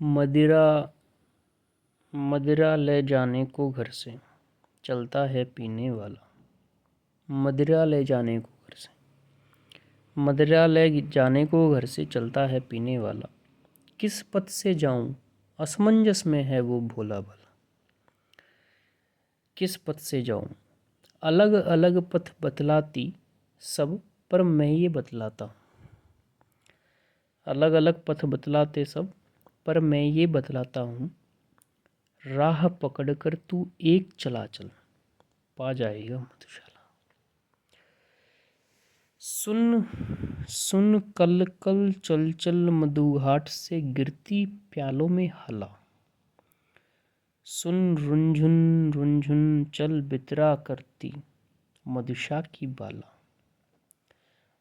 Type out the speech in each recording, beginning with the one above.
मदिरा मदिरा ले जाने को घर से चलता है पीने वाला। मदिरा ले जाने को घर से मदिरा ले जाने को घर से चलता है पीने वाला। किस पथ से जाऊं, असमंजस में है वो भोला भला। किस पथ से जाऊं, अलग अलग पथ बतलाती सब, पर मैं ये बतलाता हूं। अलग अलग पथ बतलाते सब, पर मैं ये बतलाता हूँ। राह पकड़कर तू एक चला चल, पा जाएगा मधुशाला। सुन सुन कल कल चल चल मधुघाट से गिरती प्यालों में हला। सुन रुंझुन रुंझुन चल बितरा करती मधुशा की बाला।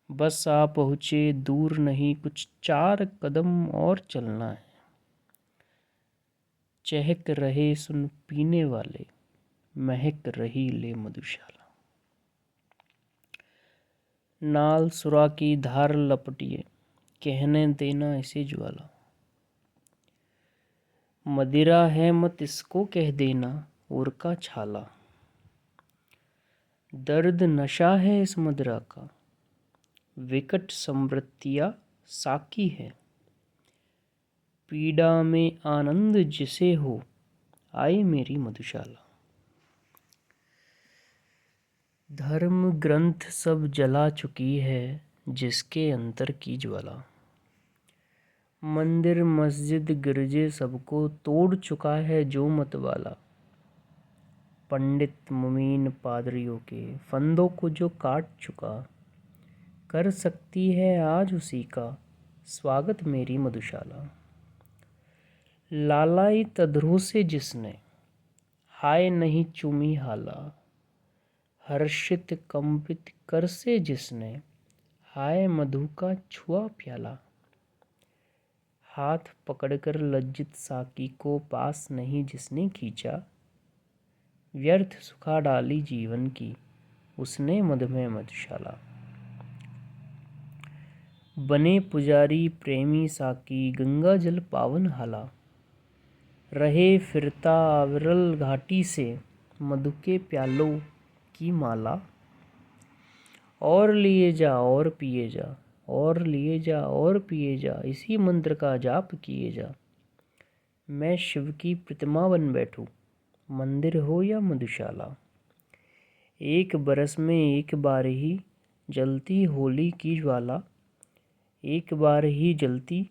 बस आ पहुँचे दूर नहीं कुछ 4 कदम और चलना है। चहक रहे सुन पीने वाले, महक रही ले मधुशाला। नाल सुरा की धार लपटिए, कहने देना इसे ज्वाला। मदिरा है मत इसको कह देना, और का छाला। दर्द नशा है इस मदिरा का, विकट समृतिया साकी है। पीड़ा में आनंद जिसे हो, आए मेरी मधुशाला। धर्म ग्रंथ सब जला चुकी है, जिसके अंतर की ज्वाला। मंदिर मस्जिद गिरजे सबको तोड़ चुका है जो मतवाला। पंडित मुमीन पादरियों के फंदों को जो काट चुका, कर सकती है आज उसी का स्वागत मेरी मधुशाला। लालायित अधरों से जिसने हाय नहीं चूमी हाला। हर्षित कंपित कर से जिसने हाय मधु का छुआ प्याला। हाथ पकड़कर लज्जित साकी को पास नहीं जिसने खींचा। व्यर्थ सुखा डाली जीवन की उसने मधुमेह मधुशाला। बने पुजारी प्रेमी साकी गंगा जल पावन हाला। रहे फिरता अविरल घाटी से मधु के प्यालों की माला। और लिए जा और पिए जा, और लिए जा और पिए जा, इसी मंत्र का जाप किए जा। मैं शिव की प्रतिमा बन बैठूं, मंदिर हो या मधुशाला। एक बरस में एक बार ही जलती होली की ज्वाला। एक बार ही जलती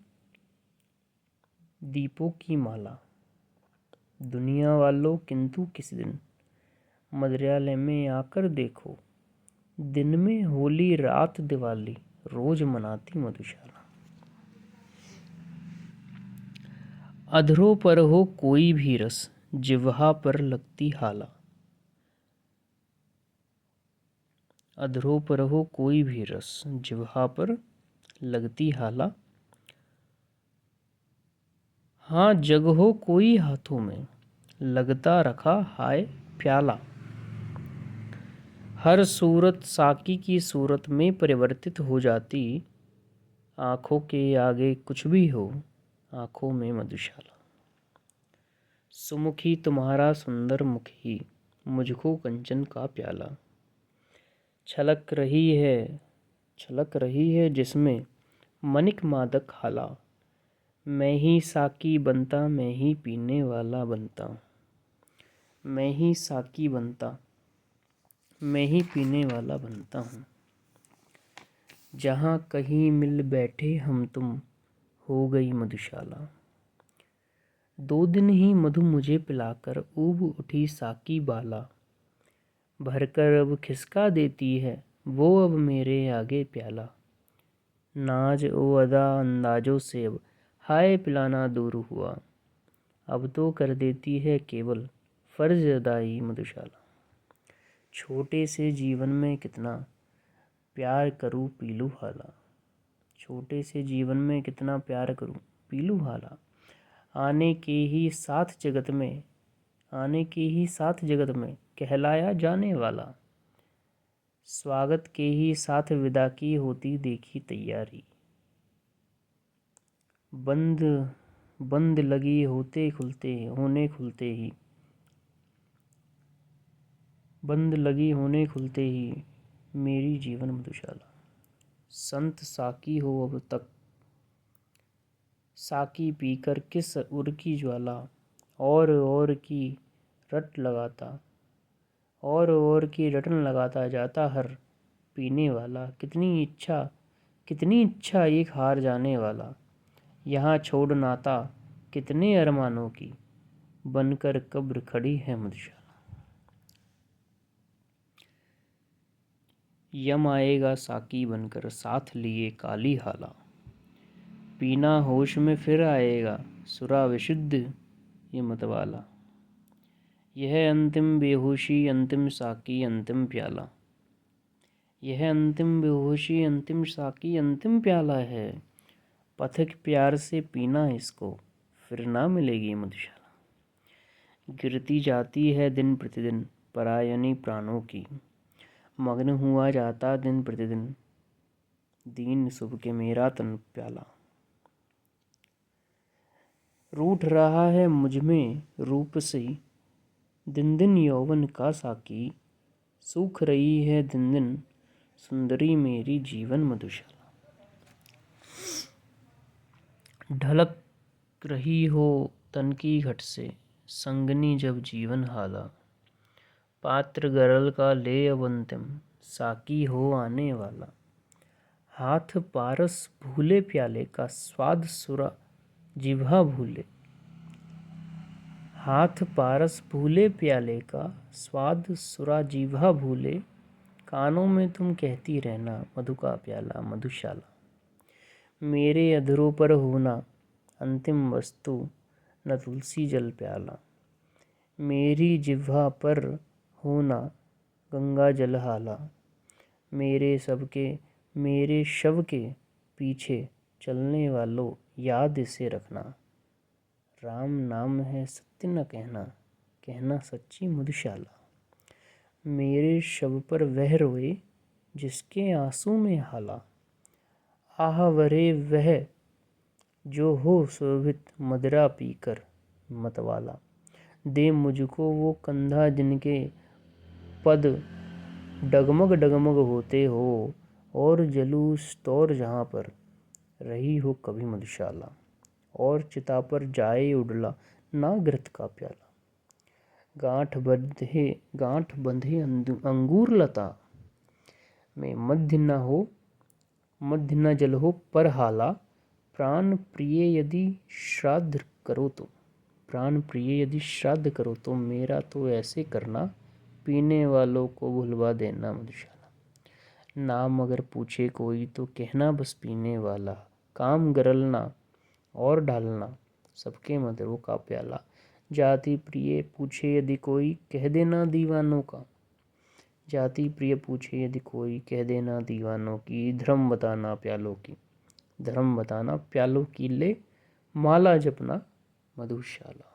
दीपों की माला। दुनिया वालों किंतु किस दिन मदिरालय में आकर देखो। दिन में होली रात दिवाली रोज मनाती मधुशाला। अधरों पर हो कोई भी रस, जिह्वा पर लगती हाला। अधरों पर हो कोई भी रस, जिह्वा पर लगती हाला। हाँ जग हो कोई हाथों में, लगता रखा हाय प्याला। हर सूरत साकी की सूरत में परिवर्तित हो जाती। आँखों के आगे कुछ भी हो, आँखों में मधुशाला। सुमुखी तुम्हारा सुंदर मुख ही, मुझको कंचन का प्याला। छलक रही है जिसमें मनिक मादक हाला। मैं ही साकी बनता, मैं ही पीने वाला बनता। मैं ही साकी बनता, मैं ही पीने वाला बनता हूँ। जहाँ कहीं मिल बैठे हम तुम, हो गई मधुशाला। 2 दिन ही मधु मुझे पिलाकर ऊब उठी साकी बाला। भरकर अब खिसका देती है वो अब मेरे आगे प्याला। नाज ओ अदा अंदाजों से अब हाय पिलाना दूर हुआ। अब तो कर देती है केवल फर्ज अदाई मधुशाला। छोटे से जीवन में कितना प्यार करूँ पीलू हाला। छोटे से जीवन में कितना प्यार करूँ पीलू हाला। आने के ही साथ जगत में कहलाया जाने वाला। स्वागत के ही साथ विदा की होती देखी तैयारी। बंद बंद लगी होते खुलते होने खुलते ही, बंद लगी होने खुलते ही मेरी जीवन मधुशाला। संत साकी हो अब तक, साकी पीकर किस उर की ज्वाला, और की रट लगाता, और की रटन लगाता जाता हर पीने वाला। कितनी इच्छा एक हार जाने वाला, यहाँ छोड़ नाता कितने अरमानों की, बनकर कब्र खड़ी है मधुशाला। यम आएगा साकी बनकर साथ लिए काली हाला, पीना होश में फिर आएगा सुरा विशुद्ध ये मतवाला। यह अंतिम बेहोशी अंतिम साकी अंतिम प्याला, यह अंतिम बेहोशी अंतिम साकी अंतिम प्याला है। पथिक प्यार से पीना इसको फिर ना मिलेगी मधुशाला। गिरती जाती है दिन प्रतिदिन परायणी प्राणों की, मग्न हुआ जाता दिन प्रतिदिन दीन सुबह के मेरा तन प्याला। रूठ रहा है मुझ में रूप से दिन दिन यौवन का साकी, सूख रही है दिन दिन सुंदरी मेरी जीवन मधुशाला। ढलक रही हो तन की घट से संगनी जब जीवन हाला, पात्र गरल का ले अब अंतिम साकी हो आने वाला। हाथ पारस भूले प्याले का स्वाद सुरा जिह्वा भूले, हाथ पारस भूले प्याले का स्वाद सुरा जिह्वा भूले। कानों में तुम कहती रहना मधु का प्याला मधुशाला। मेरे अधरों पर होना अंतिम वस्तु न तुलसी जल प्याला, मेरी जिह्वा पर होना गंगा जल हाला। मेरे शव के पीछे चलने वालों याद इसे रखना, राम नाम है सत्य न कहना, कहना सच्ची मधुशाला। मेरे शव पर वह रोए जिसके आंसू में हाला, आह वरे वह जो हो शोभित मदिरा पीकर मतवाला। दे मुझको वो कंधा जिनके पद डगमग डगमग होते हो, और जलूस तौर जहाँ पर रही हो कभी मधुशाला। और चिता पर जाए उड़ला ना घृत का प्याला, गांठ बंधे अंगूर लता में मध्य न जल हो पर हाला। प्राण प्रिय यदि श्राद्ध करो तो मेरा तो ऐसे करना, पीने वालों को भुलवा देना मधुशाला। नाम अगर पूछे कोई तो कहना बस पीने वाला, काम गरलना और डालना सबके मधुरों का प्याला। जाति प्रिय पूछे यदि कोई कह देना दीवानों का, जाति प्रिय पूछे यदि कोई कह देना दीवानों की। धर्म बताना प्यालों की ले माला जपना मधुशाला।